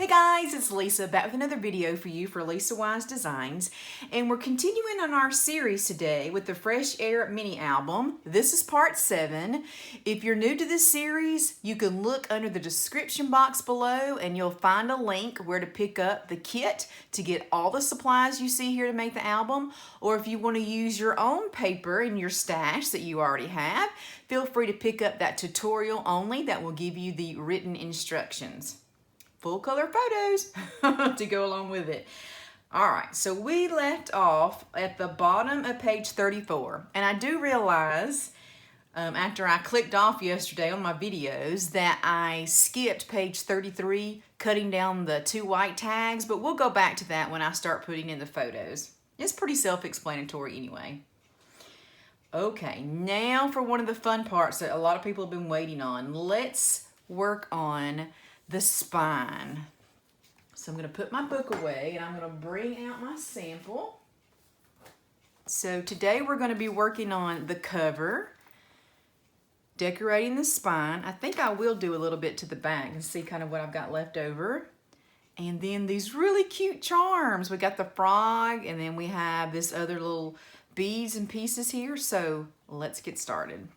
Hey guys, it's Lisa back with another video for you for Lisa Wise Designs, and we're continuing on our series today with the Fresh Air mini album. This is part 7. If you're new to this series, you can look under the description box below and you'll find a link where to pick up the kit to get all the supplies you see here to make the album, or if you want to use your own paper in your stash that you already have, feel free to pick up that tutorial only that will give you the written instructions. Full color photos to go along with it. All right, so we left off at the bottom of page 34. And I do realize after I clicked off yesterday on my videos that I skipped page 33, cutting down the 2 white tags, but we'll go back to that when I start putting in the photos. It's pretty self-explanatory anyway. Okay, now for one of the fun parts that a lot of people have been waiting on. Let's work on the spine. So I'm going to put my book away and I'm going to bring out my sample. So today we're going to be working on the cover, decorating the spine. I think I will do a little bit to the back and see kind of what I've got left over. And then these really cute charms. We got the frog and then we have this other little beads and pieces here. So let's get started.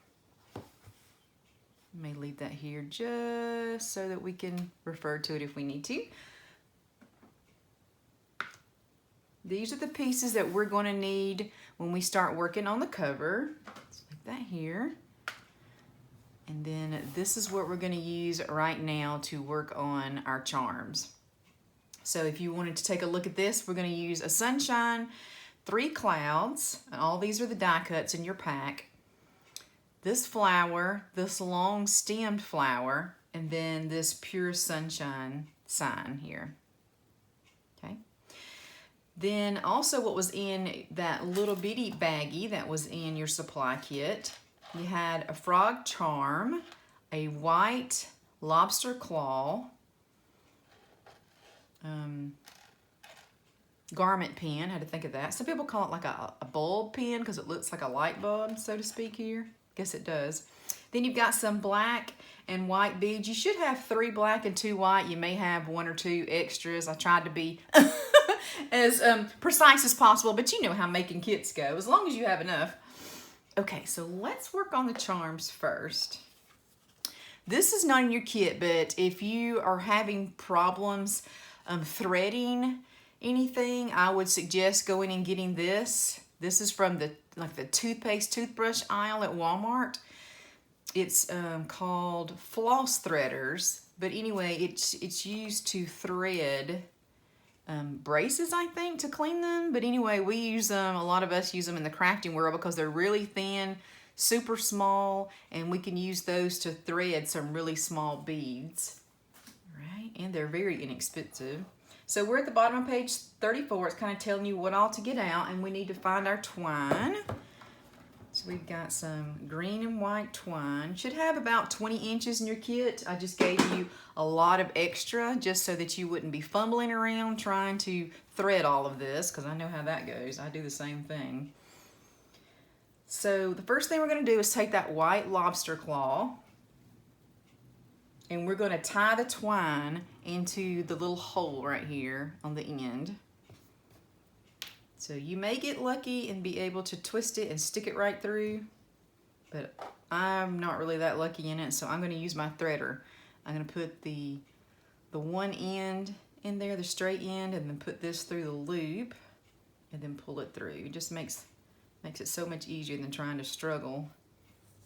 May leave that here just so that we can refer to it if we need to. These are the pieces that we're going to need when we start working on the cover. Let's leave that here. And then this is what we're going to use right now to work on our charms. So if you wanted to take a look at this, we're going to use a sunshine, 3 clouds, and all these are the die cuts in your pack. This flower, this long stemmed flower, and then this pure sunshine sign here. Okay. Then also what was in that little bitty baggie that was in your supply kit, you had a frog charm, a white lobster claw, garment pin, I had to think of that. Some people call it like a bulb pin because it looks like a light bulb, so to speak here. Guess it does. Then you've got some black and white beads. You should have 3 black and 2 white. You may have 1 or 2 extras. I tried to be as precise as possible, but you know how making kits go, as long as you have enough. Okay, so let's work on the charms first. This is not in your kit, but if you are having problems threading anything, I would suggest going and getting this. This is from the toothpaste toothbrush aisle at Walmart. It's called Floss Threaders, but anyway, it's used to thread braces, I think, to clean them. But anyway, we use them, a lot of us use them in the crafting world because they're really thin, super small, and we can use those to thread some really small beads. Right? And they're very inexpensive. So we're at the bottom of page 34. It's kind of telling you what all to get out, and we need to find our twine. So we've got some green and white twine. Should have about 20 inches in your kit. I just gave you a lot of extra just so that you wouldn't be fumbling around trying to thread all of this, because I know how that goes. I do the same thing. So the first thing we're going to do is take that white lobster claw, and we're going to tie the twine into the little hole right here on the end. So you may get lucky and be able to twist it and stick it right through, but I'm not really that lucky in it, so I'm going to use my threader. I'm going to put the one end in there, the straight end, and then put this through the loop and then pull it through. It just makes it so much easier than trying to struggle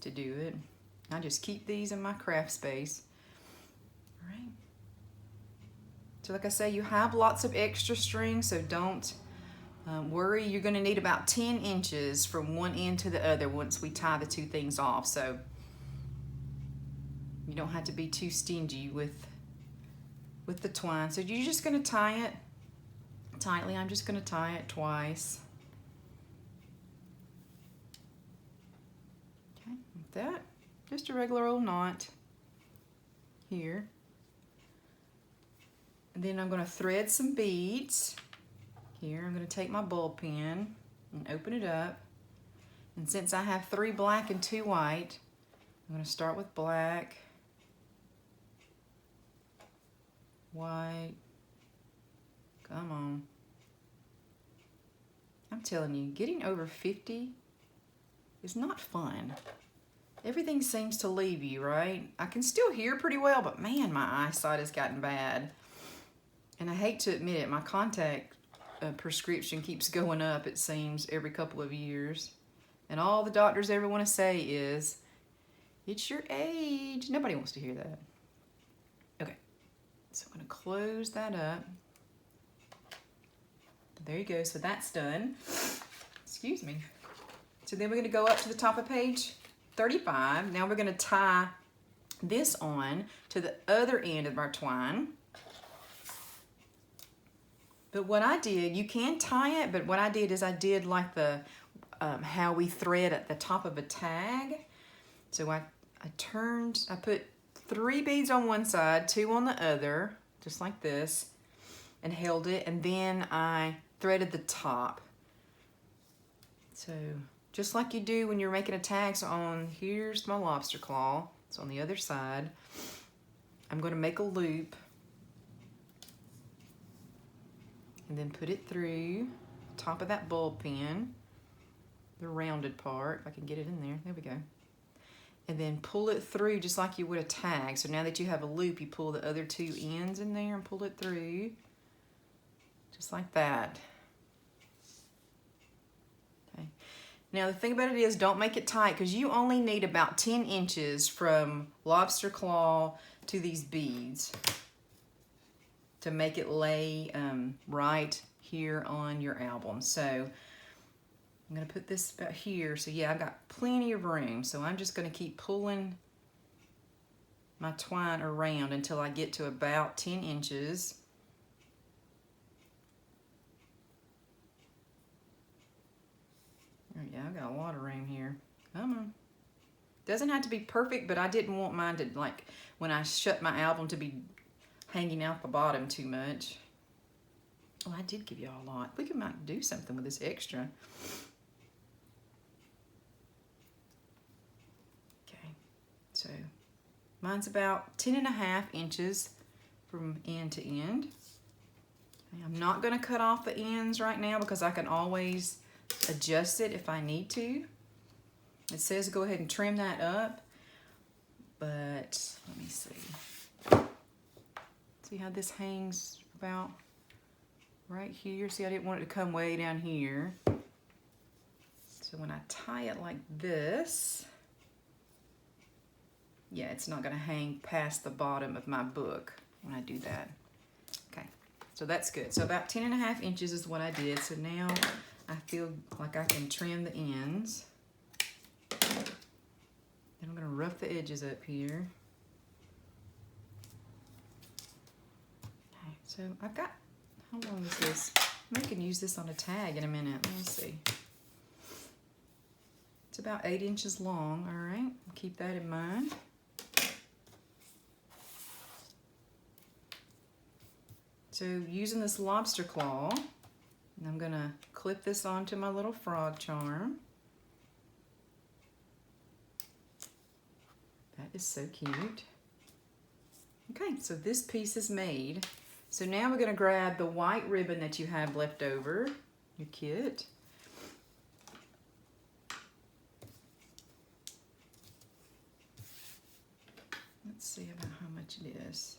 to do it. I just keep these in my craft space. All right. So like I say, you have lots of extra string, so don't worry. You're going to need about 10 inches from one end to the other once we tie the 2 things off. So you don't have to be too stingy with the twine. So you're just going to tie it tightly. I'm just going to tie it twice. Okay, like that. Just a regular old knot here. And then I'm going to thread some beads. Here, I'm going to take my bulb pen and open it up. And since I have 3 black and 2 white, I'm going to start with black, white, Come on. I'm telling you, getting over 50 is not fun. Everything seems to leave you, right? I can still hear pretty well, but man, my eyesight has gotten bad. And I hate to admit it, my contact prescription keeps going up, it seems, every couple of years. And all the doctors ever want to say is, it's your age. Nobody wants to hear that. Okay, so I'm going to close that up. There you go, so that's done. Excuse me. So then we're going to go up to the top of page 35. Now we're going to tie this on to the other end of our twine. But what I did, you can tie it, but what I did is I did like the how we thread at the top of a tag. So I put 3 beads on one side, 2 on the other, just like this, and held it, and then I threaded the top. So just like you do when you're making a tag. So here's my lobster claw. So on the other side, I'm going to make a loop and then put it through the top of that bulb pin, the rounded part, if I can get it in there. There we go. And then pull it through just like you would a tag. So now that you have a loop, you pull the other 2 ends in there and pull it through, just like that. Okay. Now the thing about it is, don't make it tight, because you only need about 10 inches from lobster claw to these beads to make it lay right here on your album. So I'm going to put this about here. So yeah, I've got plenty of room. So I'm just going to keep pulling my twine around until I get to about 10 inches. Oh yeah, I've got a lot of room here. Come on. Doesn't have to be perfect, but I didn't want mine to, like, when I shut my album, to be hanging out the bottom too much. Oh, I did give you all a lot. We might do something with this extra. So mine's about 10.5 inches from end to end. Okay, I'm not going to cut off the ends right now because I can always adjust it if I need to. It says go ahead and trim that up, but let me see. See how this hangs about right here? See, I didn't want it to come way down here. So when I tie it like this, yeah, it's not going to hang past the bottom of my book when I do that. Okay, so that's good. So about 10.5 inches is what I did. So now I feel like I can trim the ends. And I'm going to rough the edges up here. Okay, so I've got, how long is this? I can use this on a tag in a minute. Let me see. It's about 8 inches long, all right? Keep that in mind. So using this lobster claw, I'm gonna clip this onto my little frog charm. That is so cute. Okay, so this piece is made. So now we're gonna grab the white ribbon that you have left over, your kit. Let's see about how much it is.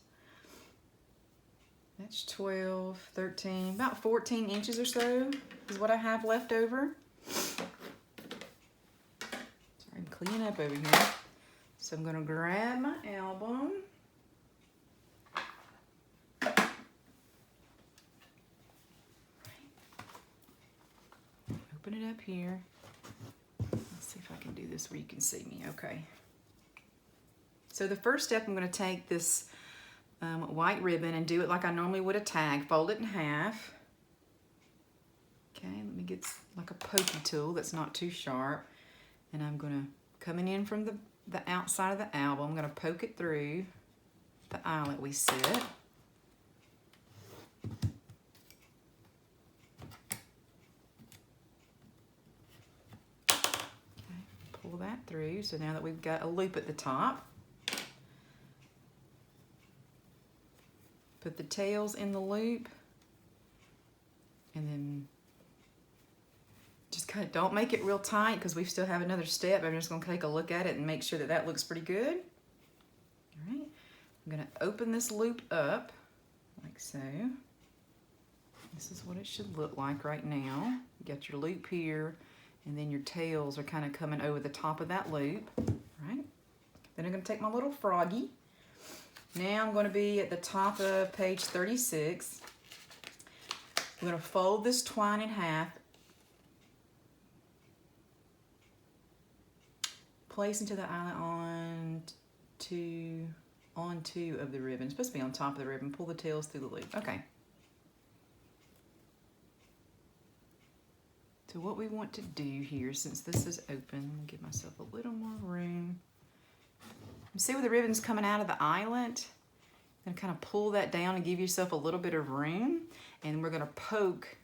That's 12, 13, about 14 inches or so is what I have left over. Sorry, I'm cleaning up over here. So I'm gonna grab my album. Open it up here. Let's see if I can do this where you can see me, okay. So the first step, I'm gonna take this white ribbon and do it like I normally would a tag. Fold it in half. Okay, let me get like a pokey tool that's not too sharp. And I'm gonna, coming in from the outside of the album, I'm gonna poke it through the eyelet we sit. Okay, pull that through. So now that we've got a loop at the top, put the tails in the loop, Good. Don't make it real tight because we still have another step. I'm just going to take a look at it and make sure that that looks pretty good. All right. I'm going to open this loop up like so. This is what it should look like right now. You got your loop here, and then your tails are kind of coming over the top of that loop. All right. Then I'm going to take my little froggy. Now I'm going to be at the top of page 36. I'm going to fold this twine in half. Place into the eyelet on two of the ribbon. It's supposed to be on top of the ribbon. Pull the tails through the loop. Okay. So what we want to do here, since this is open, give myself a little more room. You see where the ribbon's coming out of the eyelet? And kind of pull that down and give yourself a little bit of room. And we're going to poke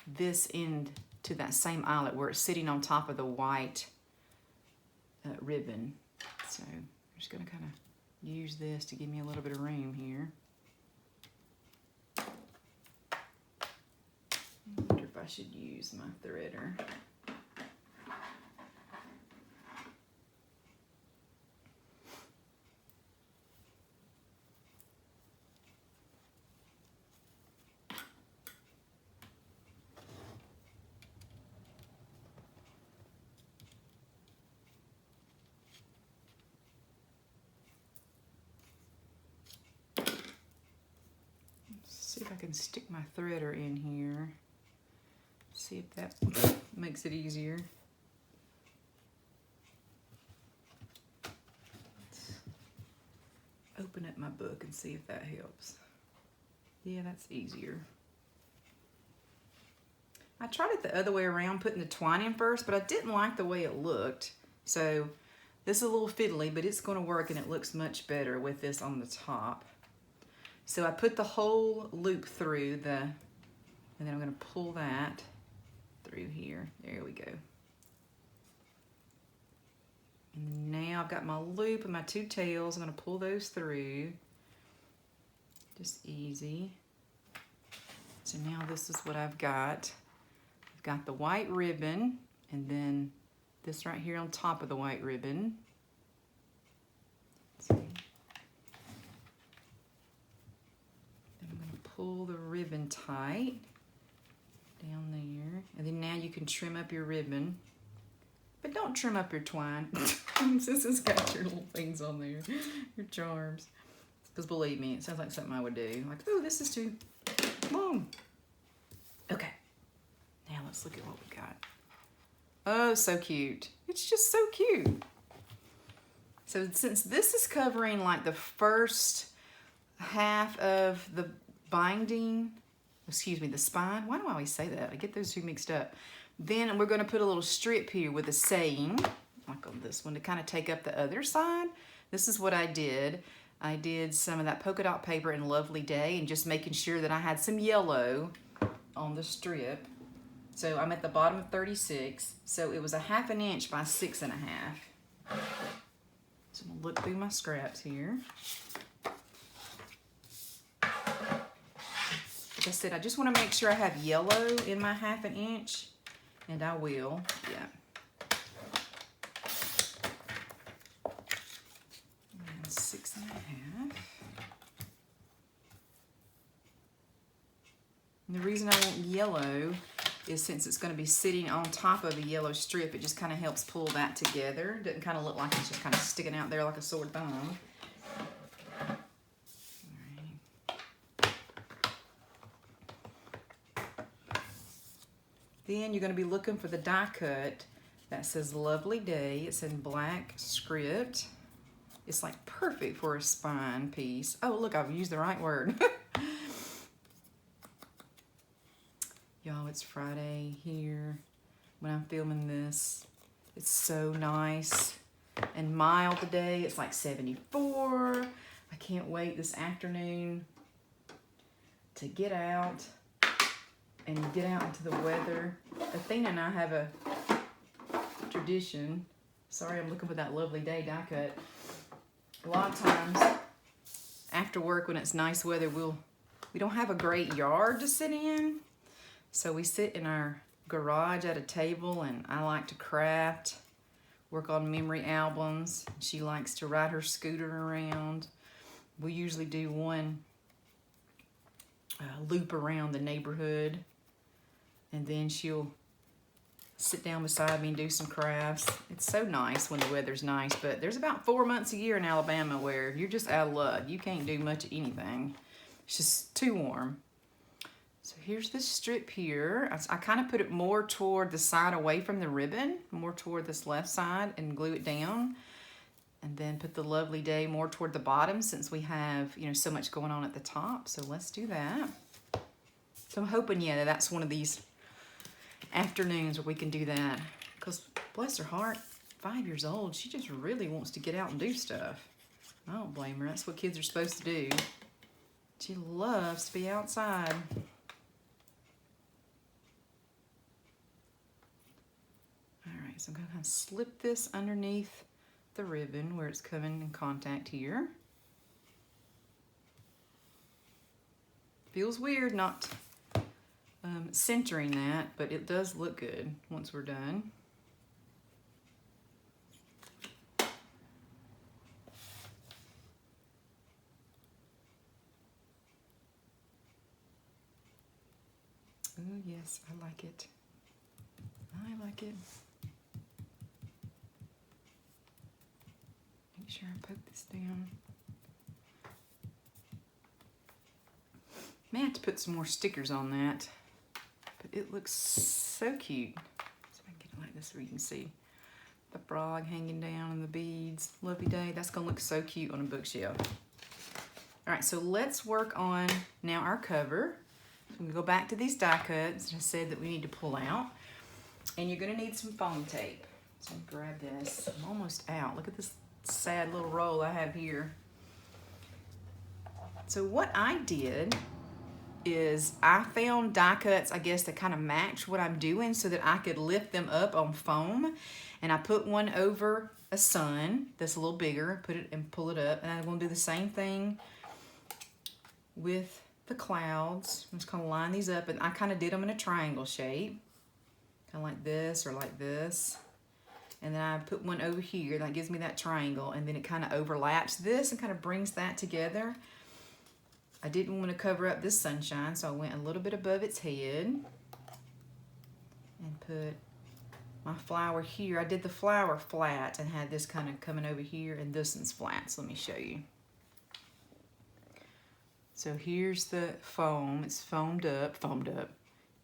this end to that same eyelet where it's sitting on top of the white ribbon. So I'm just going to kind of use this to give me a little bit of room here. I wonder if I should use my threader. See if I can stick my threader in here. See if that makes it easier. Let's open up my book and see if that helps. Yeah, that's easier. I tried it the other way around, putting the twine in first, but I didn't like the way it looked. So this is a little fiddly, but it's going to work, and it looks much better with this on the top. So I put the whole loop through and then I'm going to pull that through here. There we go. And now I've got my loop and my two tails. I'm going to pull those through. Just easy. So now this is what I've got. I've got the white ribbon, and then this right here on top of the white ribbon. Let's see. Pull the ribbon tight down there, and then now you can trim up your ribbon, but don't trim up your twine since it's got your little things on there, your charms, because believe me, it sounds like something I would do, like, oh, this is too long. Okay, now let's look at what we got. Oh, so cute. It's just so cute. So since this is covering like the first half of the binding, excuse me, the spine. Why do I always say that? I get those two mixed up. Then we're going to put a little strip here with a saying, like on this one, to kind of take up the other side. This is what I did. I did some of that polka dot paper in Lovely Day and just making sure that I had some yellow on the strip. So I'm at the bottom of 36. So it was 1/2 inch by 6 1/2. So I'm going to look through my scraps here. Like I said, I just want to make sure I have yellow in my 1/2 inch, and I will, yeah. And 6 1/2. And the reason I want yellow is since it's going to be sitting on top of a yellow strip, it just kind of helps pull that together. It doesn't kind of look like it's just kind of sticking out there like a sore thumb. Then you're going to be looking for the die cut that says Lovely Day. It's in black script. It's like perfect for a spine piece. Oh, look, I've used the right word. Y'all, it's Friday here when I'm filming this. It's so nice and mild today. It's like 74. I can't wait this afternoon to get out and get out into the weather. Athena and I have a tradition. Sorry, I'm looking for that Lovely Day die cut. A lot of times after work when it's nice weather, we don't have a great yard to sit in. So we sit in our garage at a table, and I like to craft, work on memory albums. She likes to ride her scooter around. We usually do one loop around the neighborhood, and then she'll sit down beside me and do some crafts. It's so nice when the weather's nice, but there's about 4 months a year in Alabama where you're just out of luck. You can't do much of anything. It's just too warm. So here's this strip here. I kind of put it more toward the side away from the ribbon, more toward this left side, and glue it down. And then put the Lovely Day more toward the bottom since we have, you know, so much going on at the top. So let's do that. So I'm hoping, yeah, that's one of these afternoons where we can do that. Because, bless her heart, 5 years old, she just really wants to get out and do stuff. I don't blame her. That's what kids are supposed to do. She loves to be outside. Alright, so I'm going to kind of slip this underneath the ribbon where it's coming in contact here. Feels weird not centering that, but it does look good once we're done. Oh yes, I like it. I like it. Make sure I poke this down. May have to put some more stickers on that, but it looks so cute. So I can get it like this so you can see the frog hanging down and the beads. Lovely Day. That's gonna look so cute on a bookshelf. All right, so let's work on now our cover. So we go back to these die cuts that I said that we need to pull out, and you're gonna need some foam tape. So I'm gonna grab this. I'm almost out. Look at this sad little roll I have here. So what I did is I found die cuts, I guess, that kind of match what I'm doing so that I could lift them up on foam. And I put one over a sun that's a little bigger, put it and pull it up. And I'm gonna do the same thing with the clouds. I'm just gonna line these up, and I kind of did them in a triangle shape, kind of like this or like this. And then I put one over here that gives me that triangle, and then it kind of overlaps this and kind of brings that together. I didn't want to cover up this sunshine, so I went a little bit above its head and put my flower here. I did the flower flat and had this kind of coming over here, and this one's flat, so let me show you. So here's the foam. It's foamed up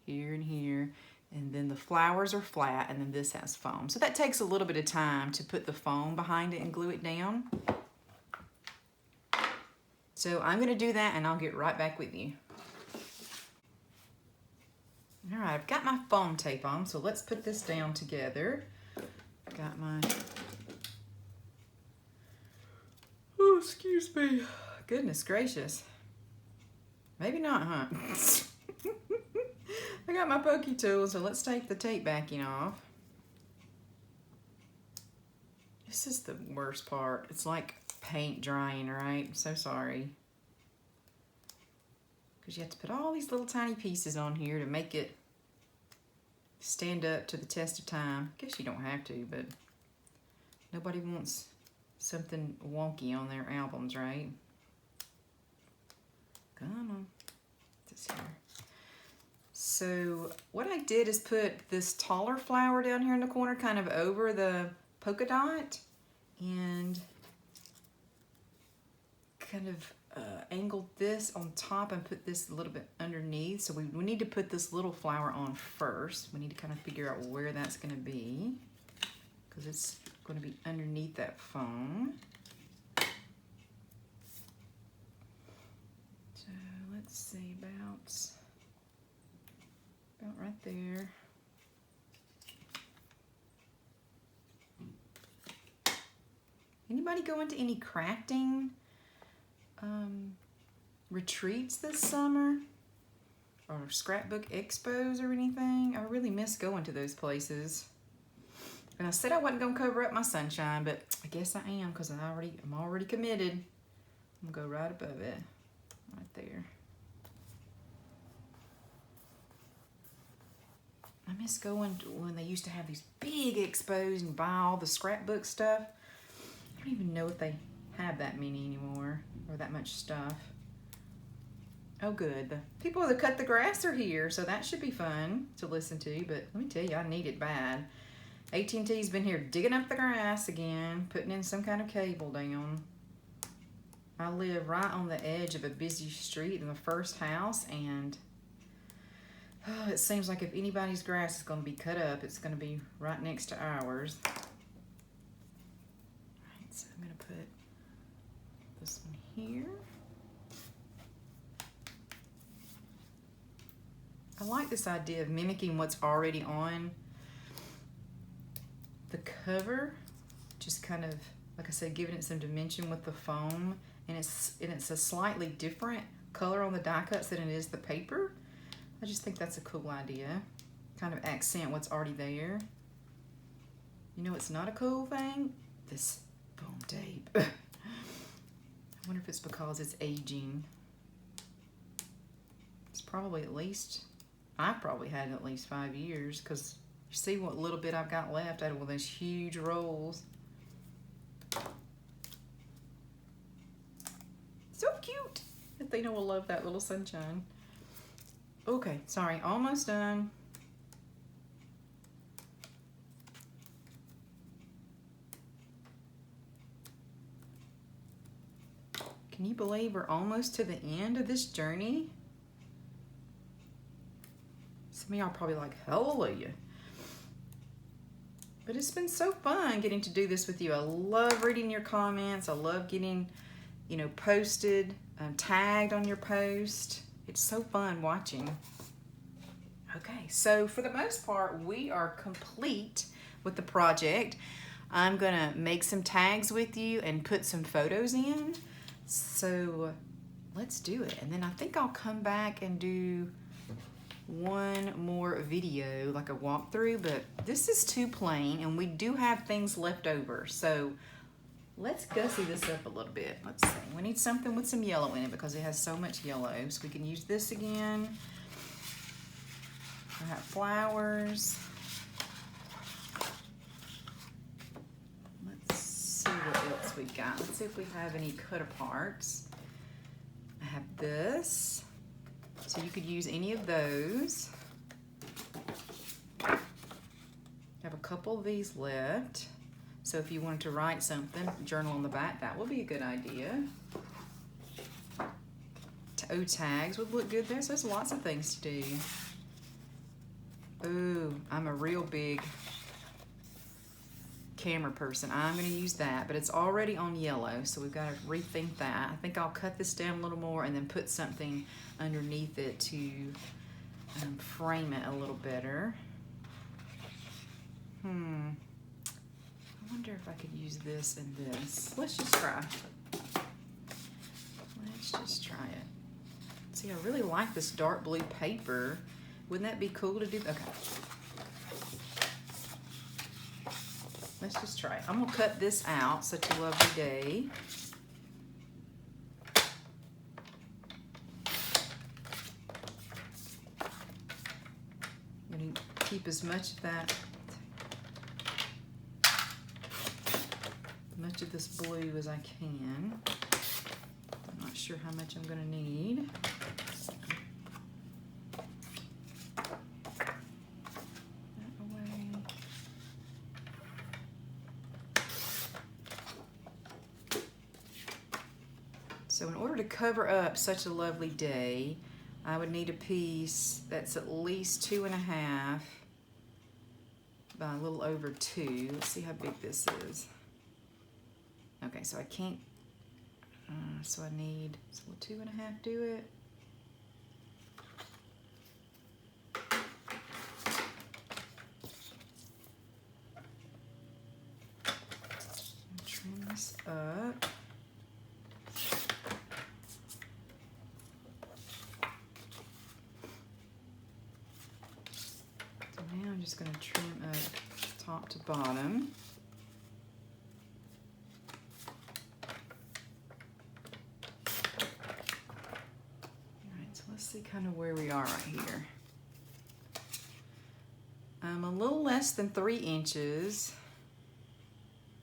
here and here. And then the flowers are flat, and then this has foam. So that takes a little bit of time to put the foam behind it and glue it down. So I'm gonna do that, and I'll get right back with you. All right, I've got my foam tape on, so let's put this down together. Got my, oh, excuse me. Goodness gracious. Maybe not, huh? I got my pokey tool, so let's take the tape backing off. This is the worst part. It's like paint drying, right? I'm so sorry. Because you have to put all these little tiny pieces on here to make it stand up to the test of time. I guess you don't have to, but nobody wants something wonky on their albums, right? Come on. This here. So what I did is put this taller flower down here in the corner, kind of over the polka dot, and kind of angled this on top and put this a little bit underneath. So we need to put this little flower on first. We need to kind of figure out where that's going to be, because it's going to be underneath that foam. So let's see, about right there. Anybody going to any crafting retreats this summer? Or scrapbook expos or anything? I really miss going to those places. And I said I wasn't going to cover up my sunshine, but I guess I am, because I'm already committed. I'm going to go right above it. Right there. I miss going to when they used to have these big expos and buy all the scrapbook stuff. I don't even know if they have that many anymore or that much stuff. Oh good, the people that cut the grass are here, so that should be fun to listen to, but let me tell you, I need it bad. AT&T's been here digging up the grass again, putting in some kind of cable down. I live right on the edge of a busy street in the first house, and it seems like if anybody's grass is going to be cut up, it's going to be right next to ours. All right, so I'm going to put this one here. I like this idea of mimicking what's already on the cover, just kind of, like I said, giving it some dimension with the foam, and it's a slightly different color on the die cuts than it is the paper. I just think that's a cool idea. Kind of accent what's already there. You know, it's not a cool thing. This foam tape. I wonder if it's because it's aging. It's probably at least, I probably had it at least 5 years, because you see what little bit I've got left out of one of those huge rolls. So cute. Athena will love that little sunshine. Okay, sorry, almost done. Can you believe we're almost to the end of this journey? Some of y'all are probably like, hallelujah. But it's been so fun getting to do this with you. I love reading your comments. I love getting, you know, posted, tagged on your post. It's so fun watching. Okay, so for the most part, we are complete with the project. I'm gonna make some tags with you and put some photos in. So let's do it. And then I think I'll come back and do one more video, like a walkthrough, but this is too plain and we do have things left over. So let's gussy this up a little bit. Let's see, we need something with some yellow in it because it has so much yellow. So we can use this again. I have flowers. Let's see what else we got. Let's see if we have any cut aparts. I have this. So you could use any of those. I have a couple of these left. So if you wanted to write something, journal on the back, that would be a good idea. O tags would look good there. So there's lots of things to do. Ooh, I'm a real big camera person. I'm going to use that, but it's already on yellow, so we've got to rethink that. I think I'll cut this down a little more and then put something underneath it to frame it a little better. I wonder if I could use this and this. Let's just try. Let's just try it. See, I really like this dark blue paper. Wouldn't that be cool to do? Okay. Let's just try it. I'm gonna cut this out. Such a lovely day. I'm gonna keep as much of that, much of this blue as I can. I'm not sure how much I'm gonna need. So in order to cover up such a lovely day, I would need a piece that's at least 2.5 by a little over 2. Let's see how big this is. Okay, so I can't, so I need, so will 2.5 do it? Trim this up. Now I'm just going to trim up top to bottom. Alright, so let's see kind of where we are right here. I'm a little less than 3 inches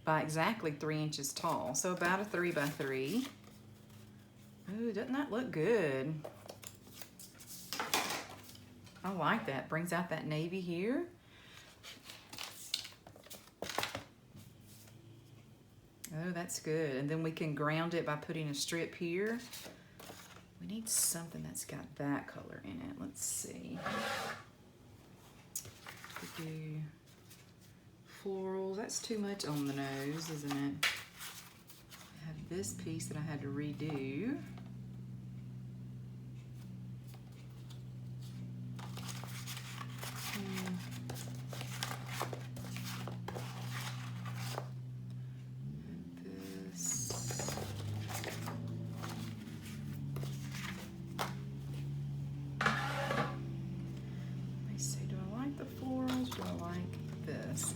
by exactly 3 inches tall, so about a 3 by 3. Ooh, doesn't that look good? I like that. Brings out that navy here. Oh, that's good. And then we can ground it by putting a strip here. We need something that's got that color in it. Let's see. We do florals. That's too much on the nose, isn't it? I have this piece that I had to redo.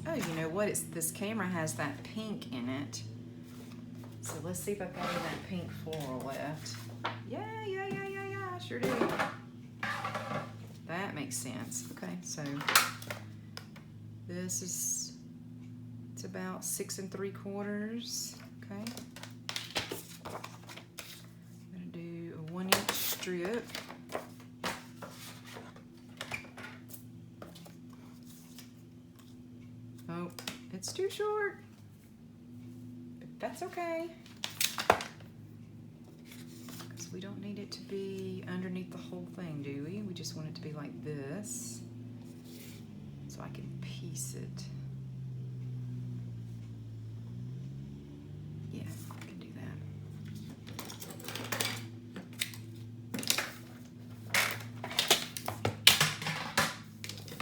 Oh, you know what? This camera has that pink in it. So let's see if I've got any of that pink floral left. Yeah, I sure do. That makes sense. Okay, so this is, it's about 6 3/4. Okay. I'm gonna do a 1-inch strip. Oh, it's too short, but that's okay, because we don't need it to be underneath the whole thing, do we? We just want it to be like this, so I can piece it. Yeah, I can do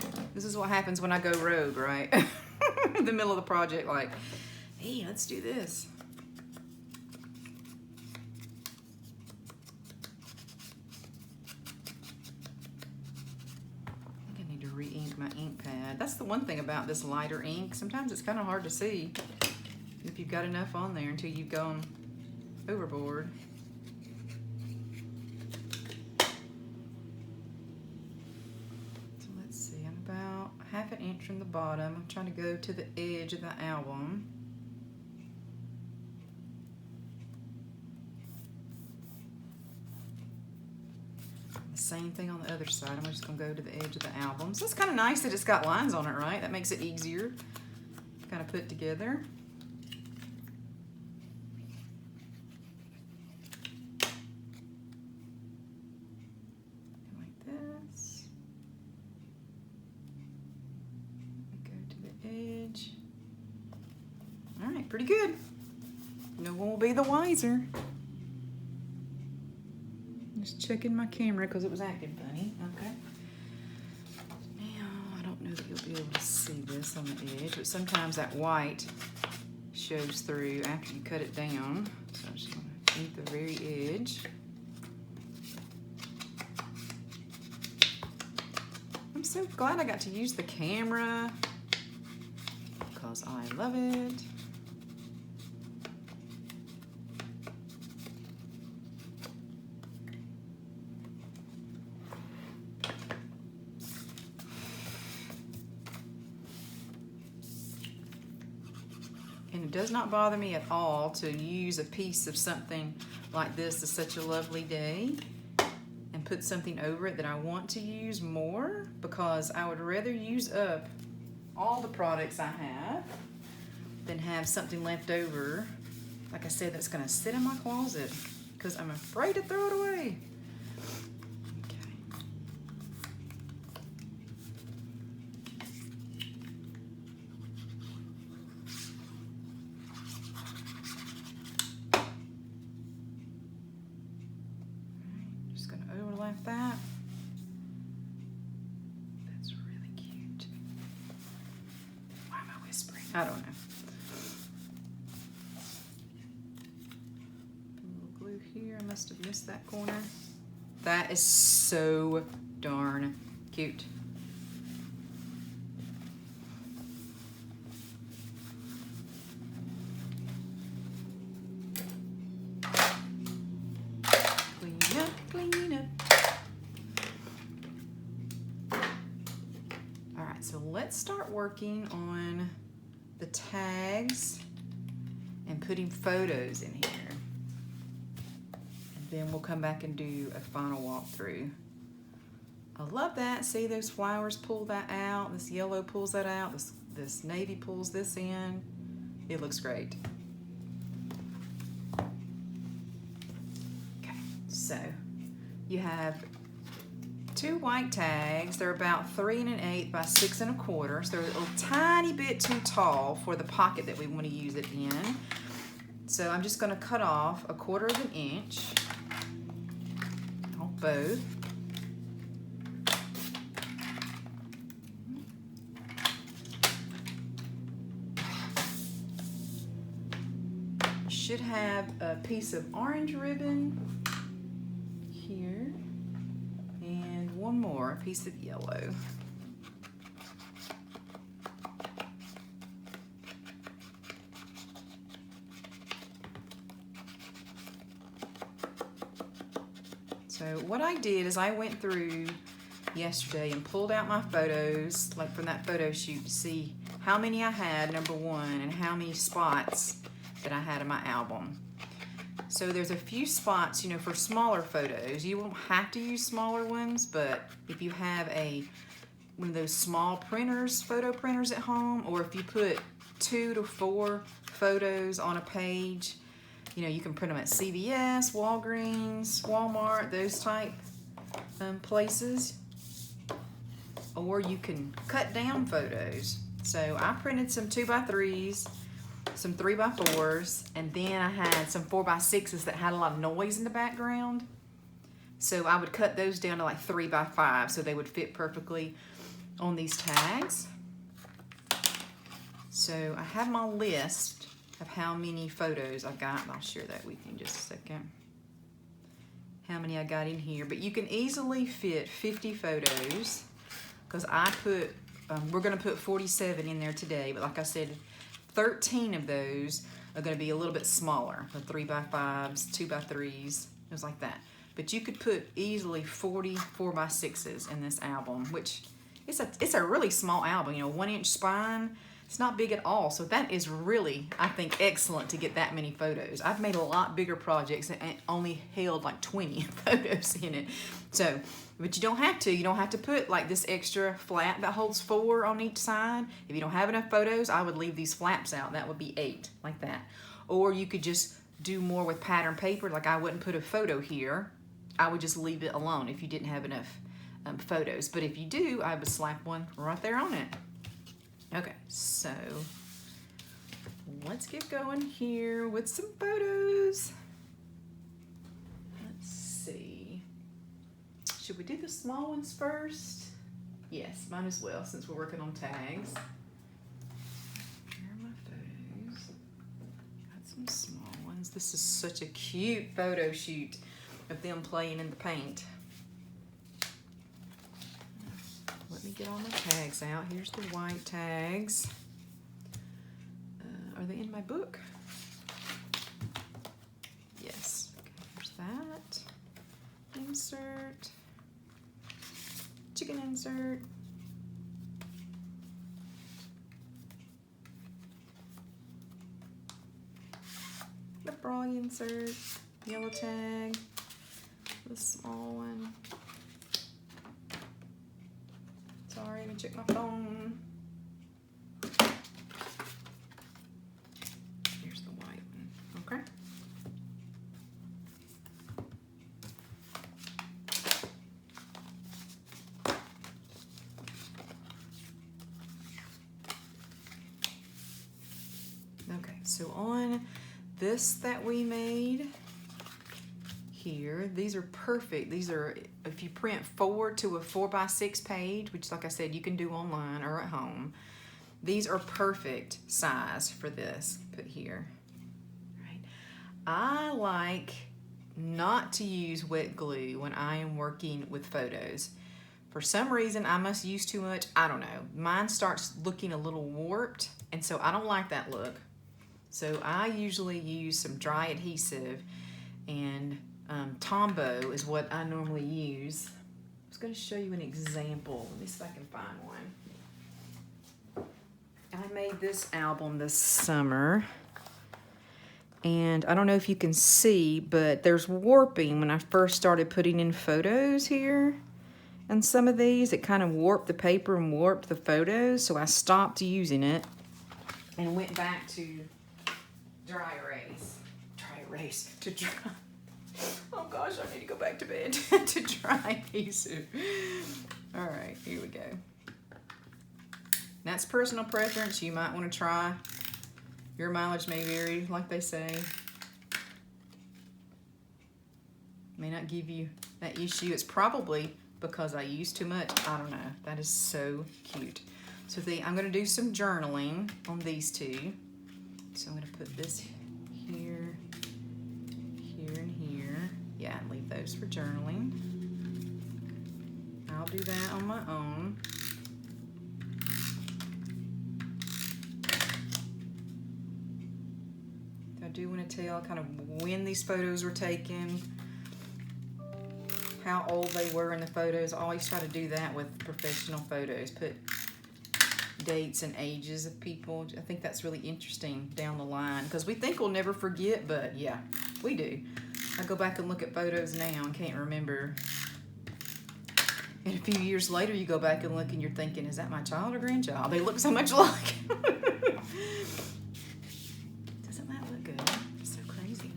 that. This is what happens when I go rogue, right? In the middle of the project, like, hey, let's do this. I think I need to re-ink my ink pad. That's the one thing about this lighter ink. Sometimes it's kind of hard to see if you've got enough on there until you've gone overboard. Half an inch from the bottom. I'm trying to go to the edge of the album. The same thing on the other side. I'm just going to go to the edge of the album. So it's kind of nice that it's got lines on it, right? That makes it easier to kind of put together. All right, pretty good. No one will be the wiser. Just checking my camera because it was acting funny. Okay. Now, I don't know that you'll be able to see this on the edge, but sometimes that white shows through after you cut it down. So I'm just going to ink the very edge. I'm so glad I got to use the camera because I love it. And it does not bother me at all to use a piece of something like this. It's such a lovely day, and put something over it that I want to use more, because I would rather use up all the products I have than have something left over, like I said, that's going to sit in my closet because I'm afraid to throw it away. Like that. That's really cute. Why am I whispering? I don't know. Put a little glue here. I must have missed that corner. That is so darn cute. Clean up, clean up. so let's start working on the tags and putting photos in here. And then we'll come back and do a final walkthrough. I love that. See, those flowers pull that out. This yellow pulls that out. This navy pulls this in. It looks great. Okay, so you have 2 white tags. They're about 3 1/8 by 6 1/4. So they're a tiny bit too tall for the pocket that we want to use it in. So I'm just going to cut off 1/4 inch on both. You should have a piece of orange ribbon here. One more, a piece of yellow. So what I did is I went through yesterday and pulled out my photos, like from that photo shoot, to see how many I had, number one, and how many spots that I had in my album. So there's a few spots, you know, for smaller photos. You won't have to use smaller ones, but if you have one of those small printers, photo printers at home, or if you put 2 to 4 photos on a page, you know, you can print them at CVS, Walgreens, Walmart, those type places. Or you can cut down photos. So I printed some 2x3s, some 3x4s, and then I had some 4x6s that had a lot of noise in the background. So I would cut those down to like 3x5 so they would fit perfectly on these tags. So I have my list of how many photos I got, and I'll share that with you in just a second. How many I got in here, but you can easily fit 50 photos because I put, we're gonna put 47 in there today, but like I said, 13 of those are going to be a little bit smaller, the 3x5s, 2x3s, things like that. But you could put easily 40 4x6s in this album, which it's a really small album. You know, 1 inch spine. It's not big at all. So that is really, I think, excellent to get that many photos. I've made a lot bigger projects that only held like 20 photos in it. So, but you don't have to. You don't have to put like this extra flap that holds 4 on each side. If you don't have enough photos, I would leave these flaps out. That would be 8, like that. Or you could just do more with pattern paper. Like I wouldn't put a photo here. I would just leave it alone if you didn't have enough photos. But if you do, I would slap one right there on it. Okay, so let's get going here with some photos. Let's see. Should we do the small ones first? Yes, might as well since we're working on tags. Here are my photos. Got some small ones. This is such a cute photo shoot of them playing in the paint. Let me get all my tags out. Here's the white tags. Are they in my book? Yes. Okay, here's that. Insert. Chicken insert. The frog insert. Yellow tag. The small one. Sorry, let me check my phone. Here's the white one. Okay. Okay, so on this that we made here, these are perfect. These are, if you print 4 to a 4x6 page, which like I said, you can do online or at home, these are perfect size for this. Put here, right? I like not to use wet glue when I am working with photos. For some reason, I must use too much. I don't know. Mine starts looking a little warped, and so I don't like that look. So I usually use some dry adhesive, and Tombow is what I normally use. I was going to show you an example. Let me see if I can find one. I made this album this summer, and I don't know if you can see, but there's warping when I first started putting in photos here. And some of these, it kind of warped the paper and warped the photos, so I stopped using it and went back to dry erase. Oh gosh, I need to go back to bed. To dry adhesive. All right, here we go. That's personal preference. You might want to try. Your mileage may vary, like they say. May not give you that issue. It's probably because I use too much. I don't know. That is so cute. So I'm going to do some journaling on these two. So I'm going to put this here, here, and here. Yeah, and leave those for journaling. I'll do that on my own. I do want to tell kind of when these photos were taken, how old they were in the photos. I always try to do that with professional photos. Put dates and ages of people. I think that's really interesting down the line because we think we'll never forget, but yeah, we do. I go back and look at photos now and can't remember. And a few years later, you go back and look and you're thinking, is that my child or grandchild? They look so much alike. Doesn't that look good? It's so crazy.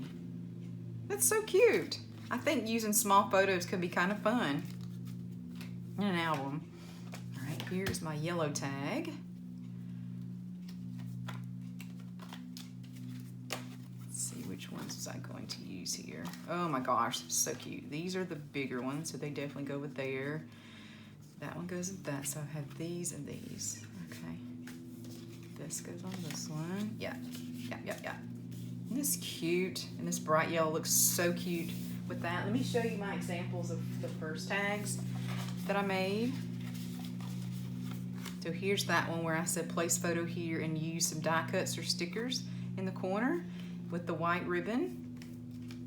That's so cute. I think using small photos can be kind of fun in an album. All right, here's my yellow tag. Let's see, which ones was I going to use here? Oh my gosh, so cute. These are the bigger ones, so they definitely go with there. That one goes with that, so I have these and these. Okay. This goes on this one. Yeah. Isn't this cute? And this bright yellow looks so cute with that. Let me show you my examples of the first tags that I made. So here's that one where I said place photo here and use some die cuts or stickers in the corner with the white ribbon.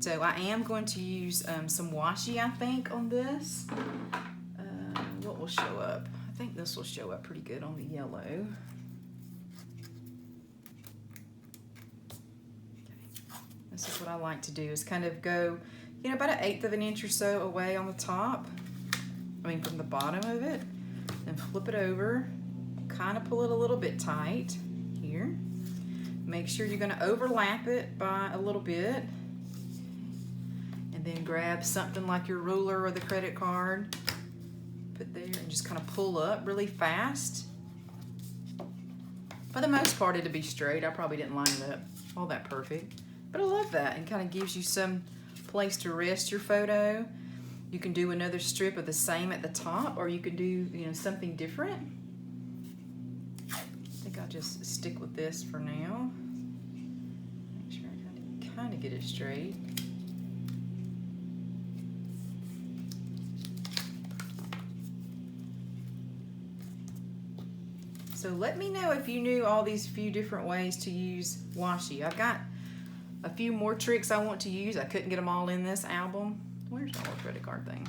So I am going to use some washi, I think, on this. What will show up? I think this will show up pretty good on the yellow. Okay. This is what I like to do, is kind of go, you know, about 1/8 of an inch or so away on the top. I mean, from the bottom of it. Then flip it over, kind of pull it a little bit tight here. Make sure you're going to overlap it by a little bit. And then grab something like your ruler or the credit card. Put there and just kind of pull up really fast. For the most part, it'll be straight. I probably didn't line it up all that perfect. But I love that. It kind of gives you some place to rest your photo. You can do another strip of the same at the top, or you can do, you know, something different. I think I'll just stick with this for now. Make sure I kind of get it straight. So let me know if you knew all these few different ways to use washi. I've got a few more tricks I want to use. I couldn't get them all in this album. Where's the old credit card thing?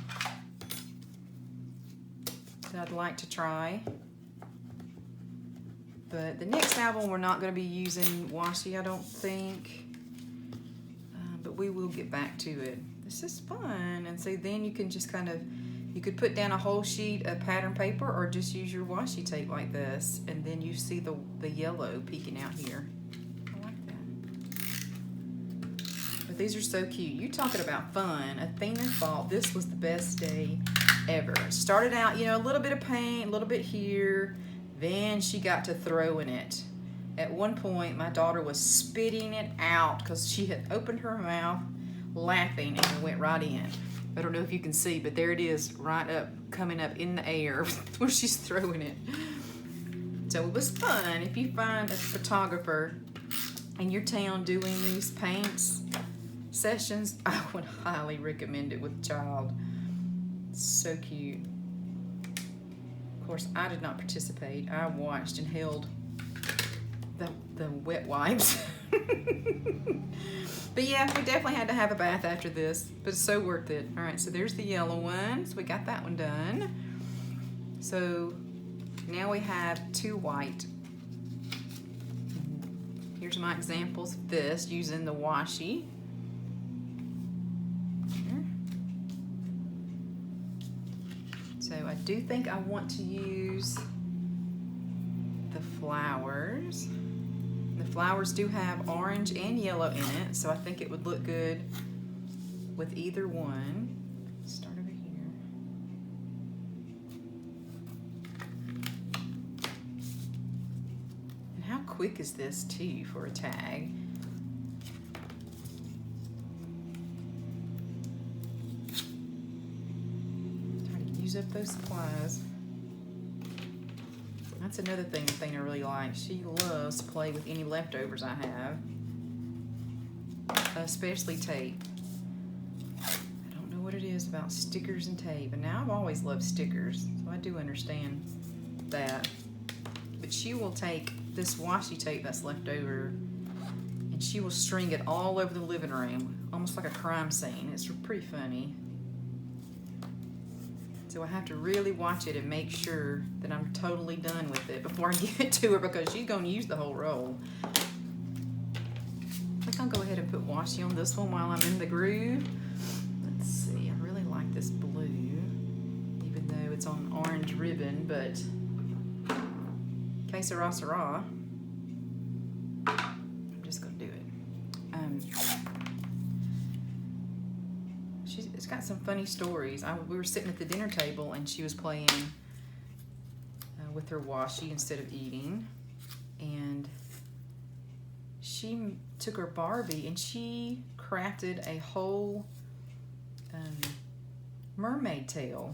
That I'd like to try. But the next album we're not going to be using washi, I don't think. But we will get back to it. This is fun. And so then you can just kind of, you could put down a whole sheet of pattern paper or just use your washi tape like this. And then you see the yellow peeking out here. I like that. But these are so cute. You talking about fun. Athena thought this was the best day ever. Started out, you know, a little bit of paint, a little bit here. Then she got to throwing it. At one point, my daughter was spitting it out because she had opened her mouth laughing and it went right in. I don't know if you can see, but there it is, right up, coming up in the air where she's throwing it. So it was fun. If you find a photographer in your town doing these paints sessions, I would highly recommend it with a child. It's so cute. Of course, I did not participate. I watched and held the wet wipes. But yeah, we definitely had to have a bath after this, but it's so worth it. All right, so there's the yellow one. So we got that one done. So now we have 2 white Here's my examples of this using the washi. Here. So I do think I want to use the flowers. The flowers do have orange and yellow in it, so I think it would look good with either one. Start over here. And how quick is this too for a tag? Try to use up those supplies. That's another thing Athena really likes. She loves to play with any leftovers I have, especially tape. I don't know what it is about stickers and tape, and now I've always loved stickers, so I do understand that. But she will take this washi tape that's left over, and she will string it all over the living room, almost like a crime scene. It's pretty funny. So I have to really watch it and make sure that I'm totally done with it before I give it to her, because she's going to use the whole roll. I think I'll go ahead and put washi on this one while I'm in the groove. Let's see, I really like this blue, even though it's on orange ribbon, but que sera, sera. I'm just going to do it. It's got some funny stories. We were sitting at the dinner table and she was playing with her washi instead of eating, and she took her Barbie and she crafted a whole mermaid tail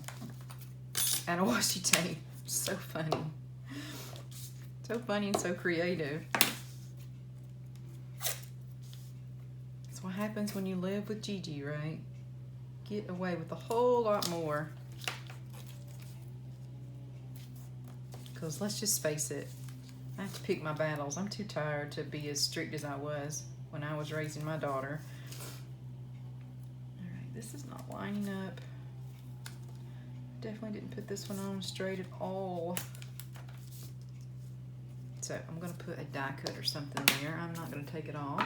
out of washi tape. So funny. So funny and so creative. That's what happens when you live with Gigi, right? Get away with a whole lot more. Because let's just face it, I have to pick my battles. I'm too tired to be as strict as I was when I was raising my daughter. Alright, this is not lining up. Definitely didn't put this one on straight at all. So I'm going to put a die cut or something there. I'm not going to take it off.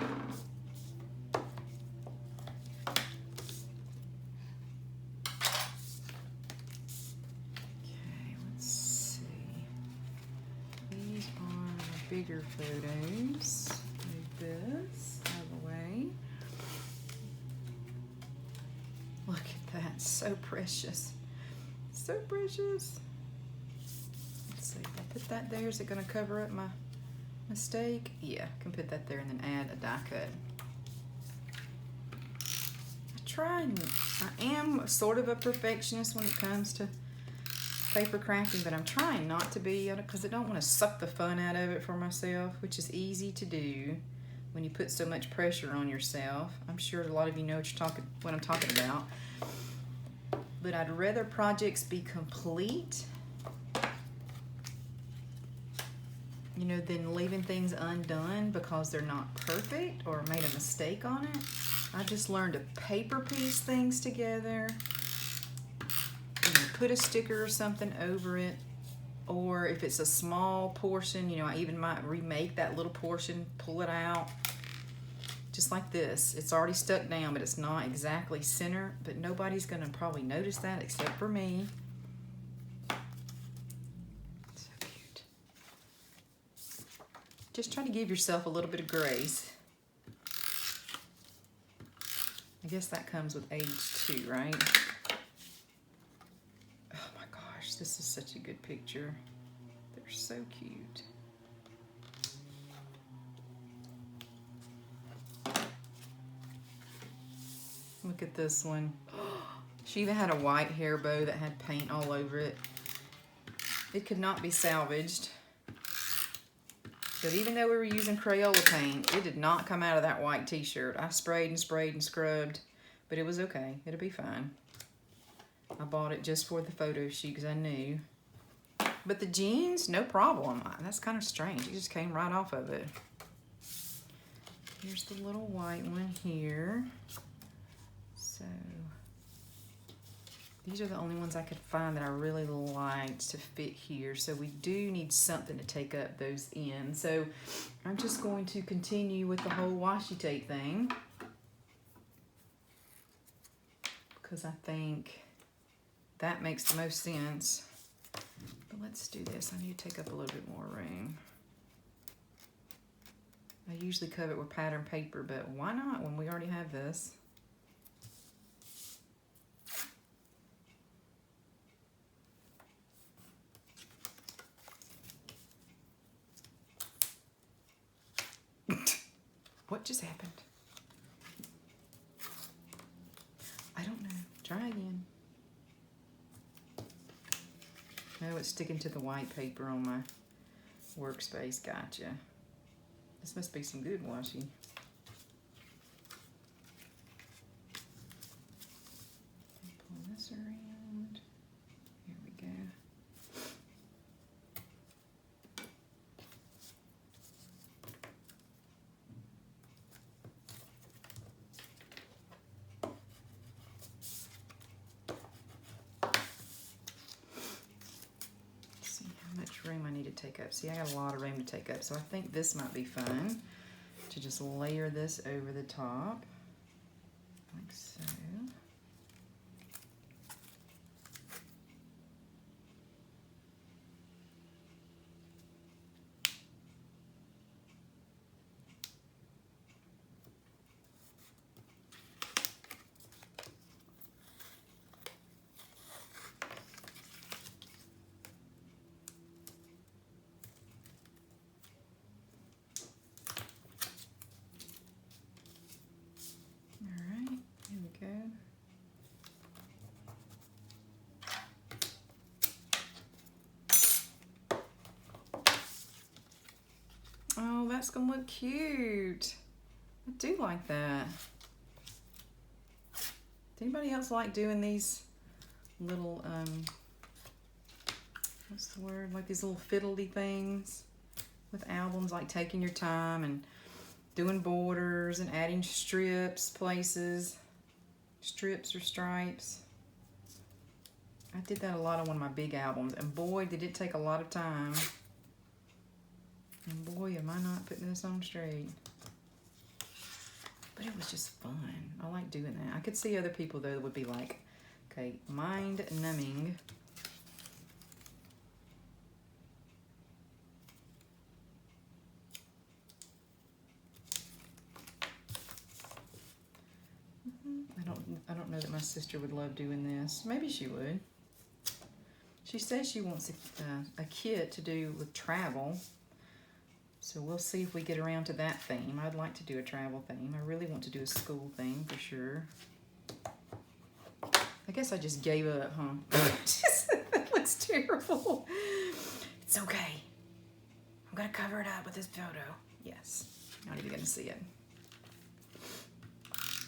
Bigger photos. Move this out of the way. Look at that, so precious. So precious. Let's see, if I put that there, is it going to cover up my mistake? Yeah, I can put that there and then add a die cut. I am sort of a perfectionist when it comes to paper crafting, but I'm trying not to be, because I don't want to suck the fun out of it for myself, which is easy to do when you put so much pressure on yourself. I'm sure a lot of you know what I'm talking about. But I'd rather projects be complete, you know, than leaving things undone because they're not perfect or made a mistake on it. I just learned to paper piece things together. Put a sticker or something over it, or if it's a small portion, you know, I even might remake that little portion, pull it out, just like this. It's already stuck down, but it's not exactly center, but nobody's gonna probably notice that except for me. So cute. Just try to give yourself a little bit of grace. I guess that comes with age too, right? This is such a good picture. They're so cute. Look at this one. She even had a white hair bow that had paint all over it. It could not be salvaged. But even though we were using Crayola paint, it did not come out of that white t-shirt. I sprayed and sprayed and scrubbed, but it was okay. It'll be fine. I bought it just for the photo shoot because I knew. But the jeans, no problem. That's kind of strange. It just came right off of it. Here's the little white one here. So These are the only ones I could find that I really liked to fit here. So we do need something to take up those ends. So I'm just going to continue with the whole washi tape thing, because I think that makes the most sense. But let's do this. I need to take up a little bit more room. I usually cover it with pattern paper, but why not when we already have this? What just happened? I don't know. Try again. No, it's sticking to the white paper on my workspace. Gotcha. This must be some good washi. Pull this around. Here we go. Room I need to take up. See, I got a lot of room to take up, so I think this might be fun to just layer this over the top like so. Oh, that's gonna look cute. I do like that. Does anybody else like doing these little, what's the word? Like these little fiddly things with albums, like taking your time and doing borders and adding strips places, strips or stripes. I did that a lot on one of my big albums, and boy, did it take a lot of time. And boy, am I not putting this on straight. But it was just fun. I like doing that. I could see other people, though, that would be like, okay, mind-numbing. I don't know that my sister would love doing this. Maybe she would. She says she wants a kit to do with travel. So we'll see if we get around to that theme. I'd like to do a travel theme. I really want to do a school theme for sure. I guess I just gave up, huh? That looks terrible. It's okay. I'm gonna cover it up with this photo. Yes, not even gonna see it.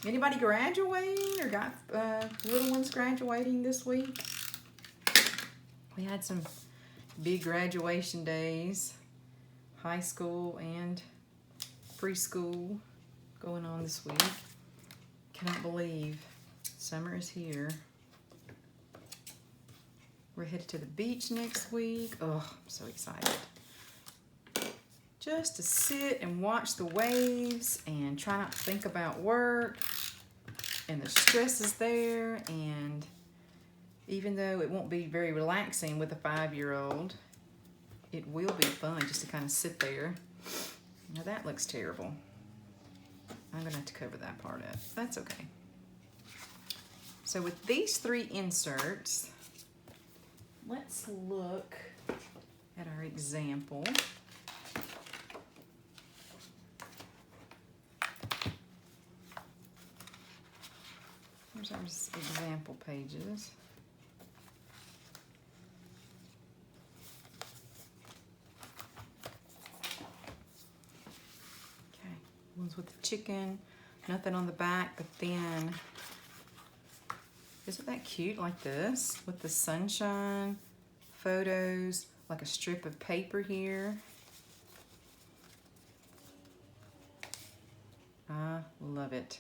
Anybody graduating or got little ones graduating this week? We had some big graduation days. High school and preschool going on this week. Cannot believe summer is here. We're headed to the beach next week. Oh, I'm so excited. Just to sit and watch the waves and try not to think about work and the stresses there. And even though it won't be very relaxing with a 5-year-old, it will be fun just to kind of sit there. Now that looks terrible. I'm gonna have to cover that part up. That's okay. So with these 3 inserts, let's look at our example. Here's our example pages. Ones with the chicken, nothing on the back, but then, isn't that cute like this? With the sunshine, photos, like a strip of paper here. I love it.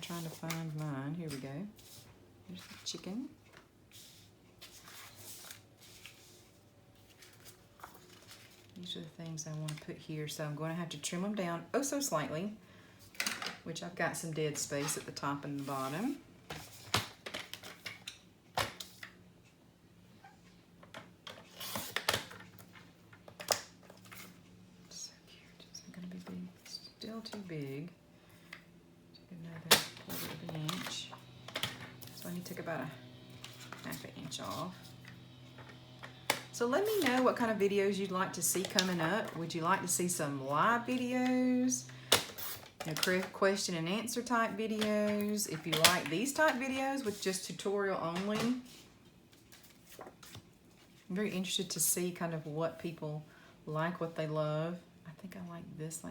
trying to find mine. Here we go. There's the chicken. These are the things I want to put here, so I'm going to have to trim them down oh so slightly, which I've got some dead space at the top and the bottom. So cute. It's not going to be big. Still too big. Take another quarter of an inch. So I need to take about a half an inch off. So let me know what kind of videos you'd like to see coming up. Would you like to see some live videos? Question and answer type videos? If you like these type videos with just tutorial only. I'm very interested to see kind of what people like, what they love. I think I like this,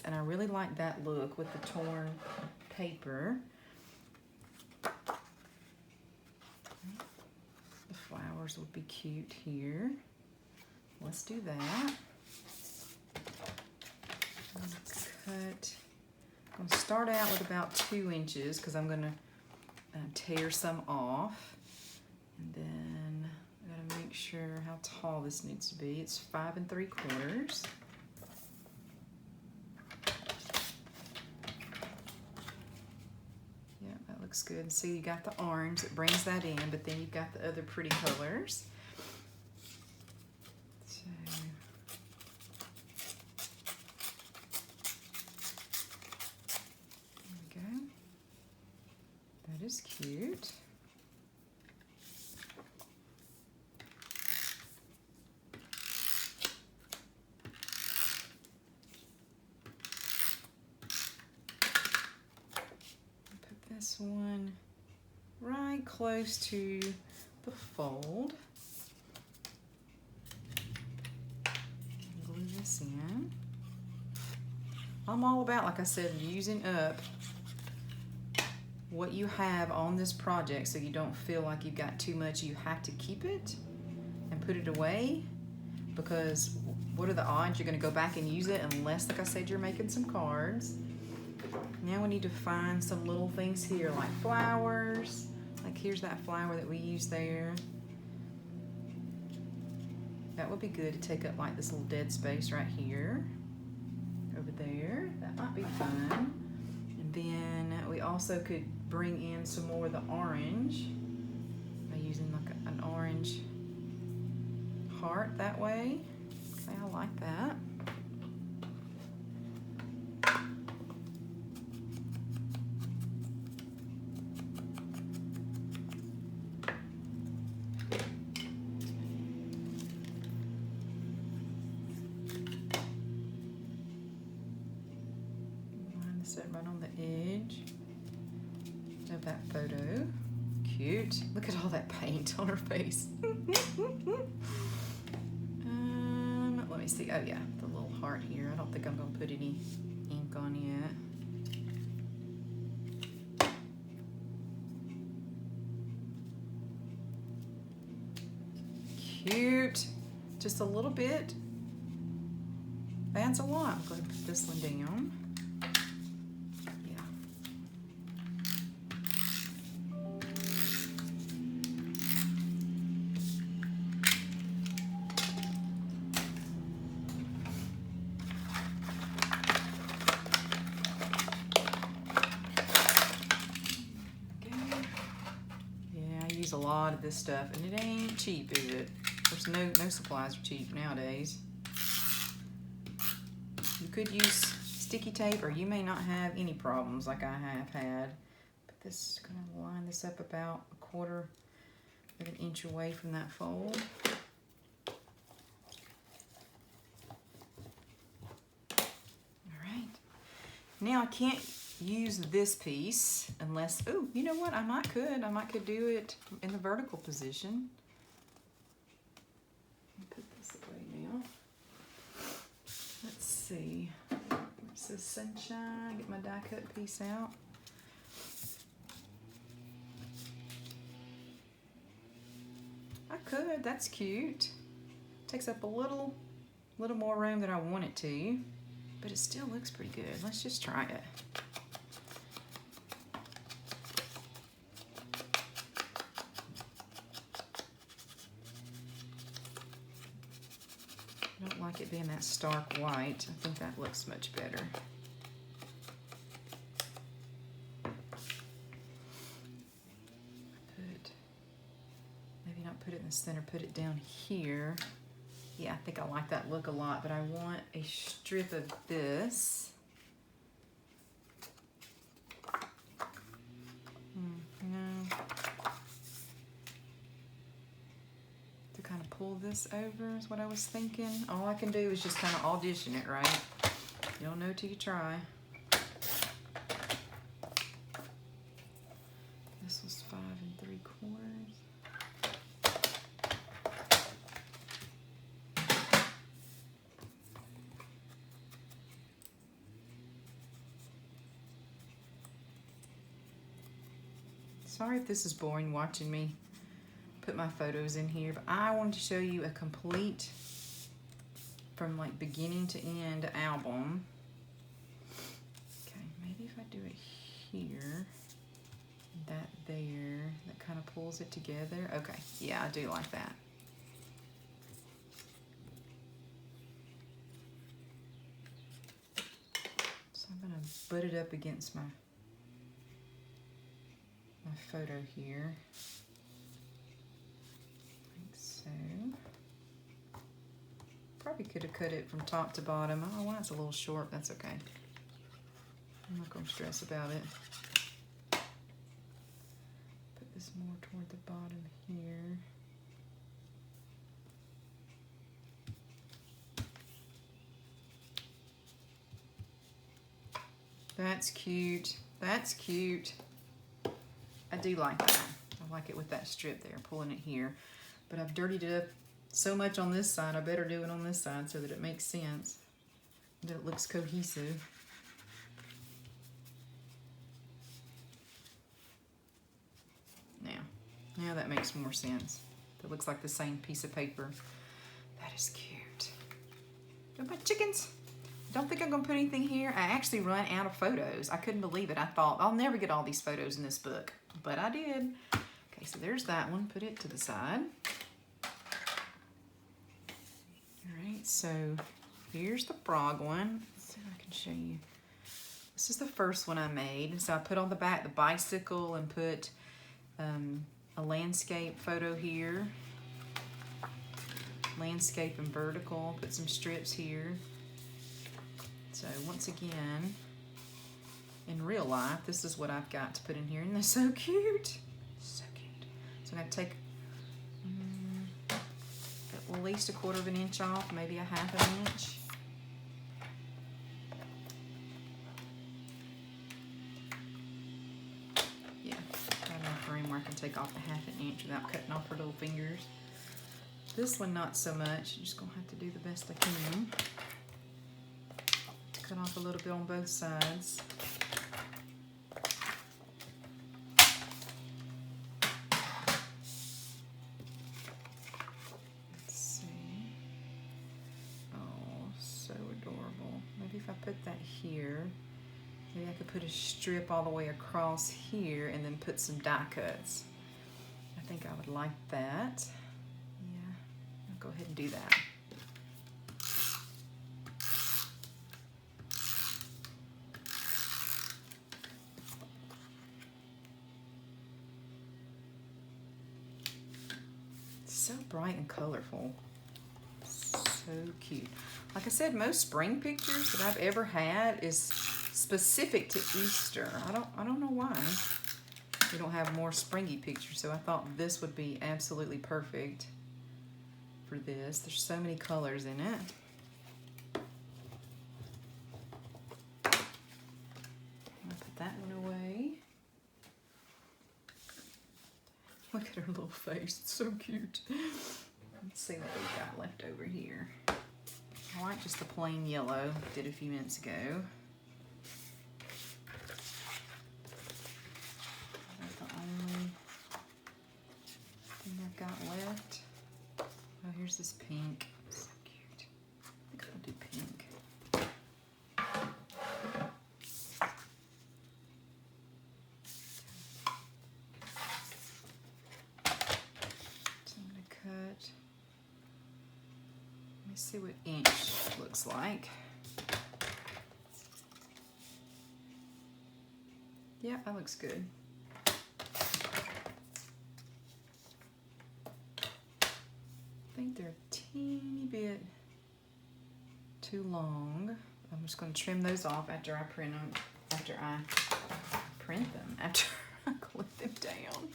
and I really like that look with the torn paper. Flowers would be cute here. Let's do that. I'm going to start out with about 2 inches because I'm going to tear some off. And then I got to make sure how tall this needs to be. It's 5 3/4. Looks good. See, you got the orange that brings that in, but then you've got the other pretty colors. So, there we go. That is cute. This one right close to the fold. Glue this in. I'm all about, like I said, using up what you have on this project so you don't feel like you've got too much. You have to keep it and put it away, because what are the odds you're going to go back and use it unless, like I said, you're making some cards. Now we need to find some little things here like flowers. Like here's that flower that we used there. That would be good to take up like this little dead space right here. Over there. That might be fun. And then we also could bring in some more of the orange by using like an orange heart that way. Okay, I like that. Sit right on the edge of that photo. Cute. Look at all that paint on her face. Let me see. Oh yeah, the little heart here. I don't think I'm going to put any ink on yet. Cute. Just a little bit. That's a lot. I'm going to put this one down. A lot of this stuff, and it ain't cheap, is it? Of course, no supplies are cheap nowadays. You could use sticky tape, or you may not have any problems like I have had. But this is going to line this up about 1/4 of an inch away from that fold. All right. Now I can't use this piece unless, oh, you know what, I might could do it in the vertical position. Put this away now. Let's see. It says sunshine. Get my die cut piece out. I could. That's cute. Takes up a little more room than I want it to, but it still looks pretty good. Let's just try it. like it being that stark white. I think that looks much better. Maybe not put it in the center, put it down here. Yeah, I think I like that look a lot, but I want a strip of this. No. To kind of pull this over is what I was thinking. All I can do is just kind of audition it, right? You don't know till you try. This was 5 3/4. Sorry if this is boring watching me put my photos in here, but I wanted to show you a complete, from like beginning to end album. Okay, maybe if I do it here, that there, that kind of pulls it together. Okay, yeah, I do like that. So I'm gonna butt it up against my photo here, like so. Probably could have cut it from top to bottom. Oh, well, it's a little short. That's okay. I'm not going to stress about it. Put this more toward the bottom here. That's cute. That's cute. I do like that. I like it with that strip there, pulling it here. But I've dirtied it up so much on this side, I better do it on this side so that it makes sense, that it looks cohesive. Now that makes more sense. It looks like the same piece of paper. That is cute. What about chickens? Don't think I'm gonna put anything here. I actually run out of photos. I couldn't believe it. I thought I'll never get all these photos in this book, but I did. Okay, so there's that one. Put it to the side. All right, so here's the frog one. Let's see if I can show you. This is the first one I made. So I put on the back the bicycle and put a landscape photo here. Landscape and vertical. Put some strips here. So once again, in real life, this is what I've got to put in here, and they're so cute. So cute. So I'm going to take at least 1/4 of an inch off, maybe a 1/2 inch. Yeah, got enough room where I can take off the 1/2 inch without cutting off her little fingers. This one, not so much. I'm just going to have to do the best I can. Cut off a little bit on both sides. Let's see. Oh, so adorable. Maybe if I put that here, maybe I could put a strip all the way across here and then put some die cuts. I think I would like that. Yeah, I'll go ahead and do that. So bright and colorful. So cute. Like I said, most spring pictures that I've ever had is specific to Easter. I don't know why we don't have more springy pictures, so I thought this would be absolutely perfect for this. There's so many colors in it. I'll put that one away. Look at her little face, it's so cute. Let's see what we've got left over here. I like just the plain yellow, did a few minutes ago. That's the only thing I've got left. Oh, here's this pink, so cute. I think I'll do pink. see what inch looks like. Yeah, that looks good. I think they're a teeny bit too long. I'm just going to trim those off after I print them. After I clip them down.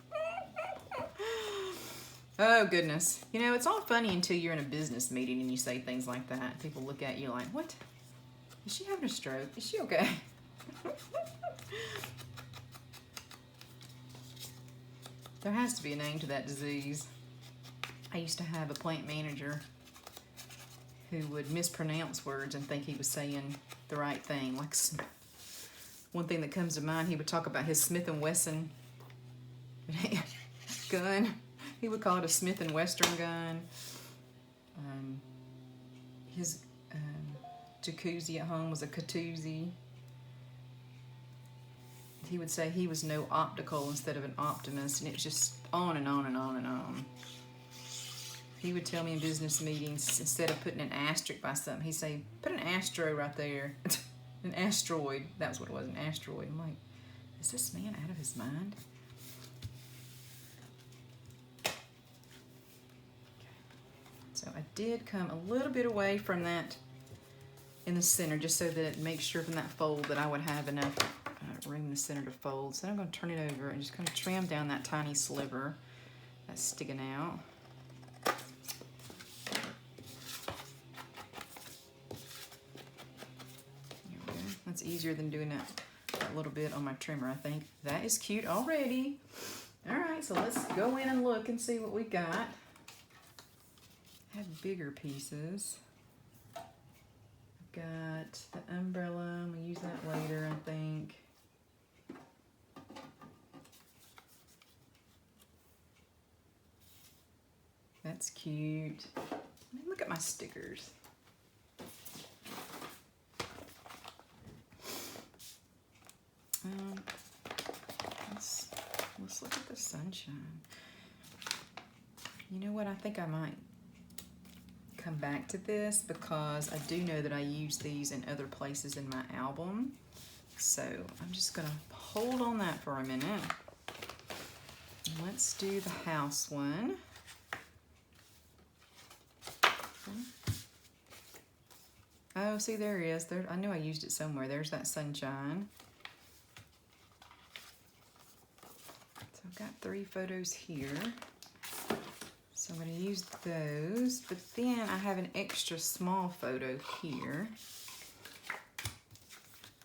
Oh goodness. You know, it's all funny until you're in a business meeting and you say things like that. People look at you like, what? Is she having a stroke? Is she okay? There has to be a name to that disease. I used to have a plant manager who would mispronounce words and think he was saying the right thing. Like, one thing that comes to mind, he would talk about his Smith & Wesson gun. He would call it a Smith & Western gun. His jacuzzi at home was a Catuzzi. He would say he was no optical instead of an optimist, and it was just on and on and on and on. He would tell me in business meetings, instead of putting an asterisk by something, he'd say, put an astro right there. An asteroid. That's what it was, an asteroid. I'm like, is this man out of his mind? Okay. So I did come a little bit away from that in the center, just so that it makes sure from that fold that I would have enough room in the center to fold. So I'm going to turn it over and just kind of trim down that tiny sliver that's sticking out. That's easier than doing that little bit on my trimmer, I think. That is cute already. All right, so let's go in and look and see what we got. I have bigger pieces. I've got the umbrella. I'm gonna use that later, I think. That's cute. Look at my stickers. Let's look at the sunshine. You know what? I think I might come back to this because I do know that I use these in other places in my album. So I'm just going to hold on that for a minute. Let's do the house one. Oh, see, there it is. There, I knew I used it somewhere. There's that sunshine. I've got 3 photos here, so I'm going to use those, but then I have an extra small photo here,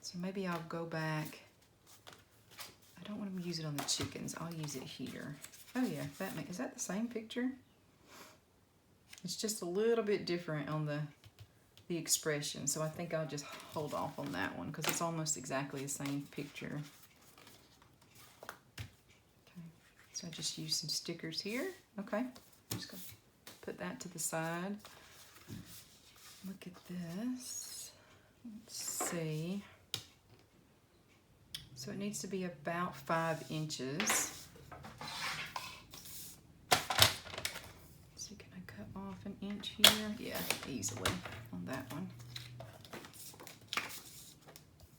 so maybe I'll go back. I don't want to use it on the chickens. I'll use it here. Oh yeah, is that the same picture? It's just a little bit different on the expression, so I think I'll just hold off on that one because it's almost exactly the same picture. So I just use some stickers here. Okay, I'm just gonna put that to the side. Look at this. Let's see. So it needs to be about 5 inches. So can I cut off an inch here? Yeah, easily on that one.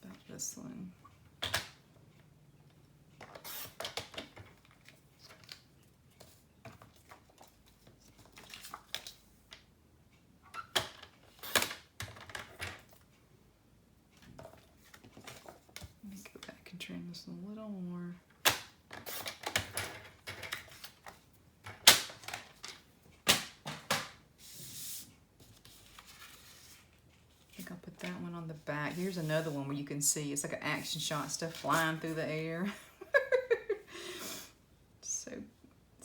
About this one. Trim this a little more. I think I'll put that one on the back. Here's another one where you can see it's like an action shot, stuff flying through the air.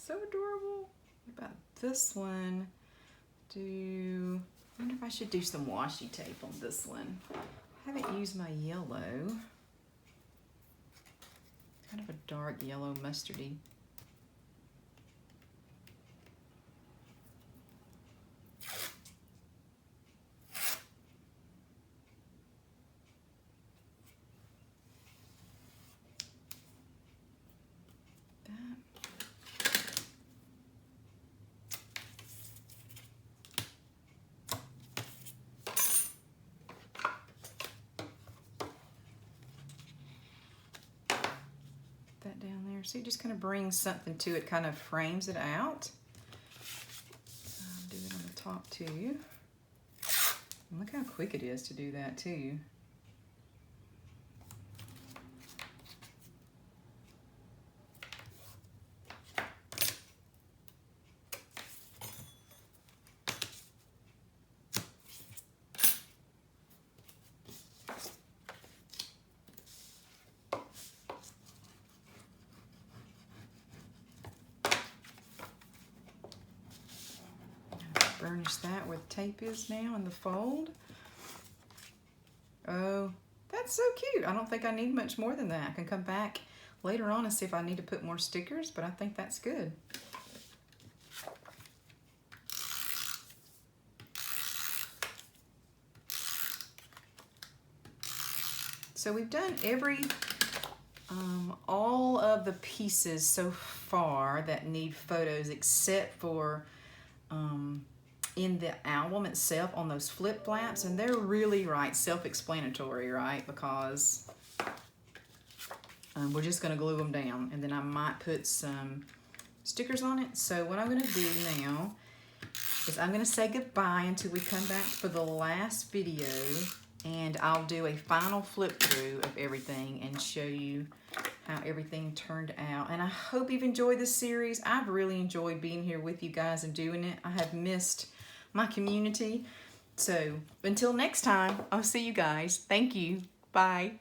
so adorable. What about this one? I wonder if I should do some washi tape on this one. I haven't used my yellow. Kind of a dark yellow mustardy. See, it just kind of brings something to it, kind of frames it out. Do it on the top too. And look how quick it is to do that too. Burnish that where the tape is now in the fold. Oh, that's so cute. I don't think I need much more than that. I can come back later on and see if I need to put more stickers, but I think that's good. So we've done all of the pieces so far that need photos except for in the album itself on those flip flaps, and they're really self-explanatory, right? Because we're just gonna glue them down, and then I might put some stickers on it. So what I'm gonna do now is I'm gonna say goodbye until we come back for the last video, and I'll do a final flip through of everything and show you how everything turned out. And I hope you've enjoyed this series. I've really enjoyed being here with you guys and doing it. I have missed my community. So until next time, I'll see you guys. Thank you. Bye.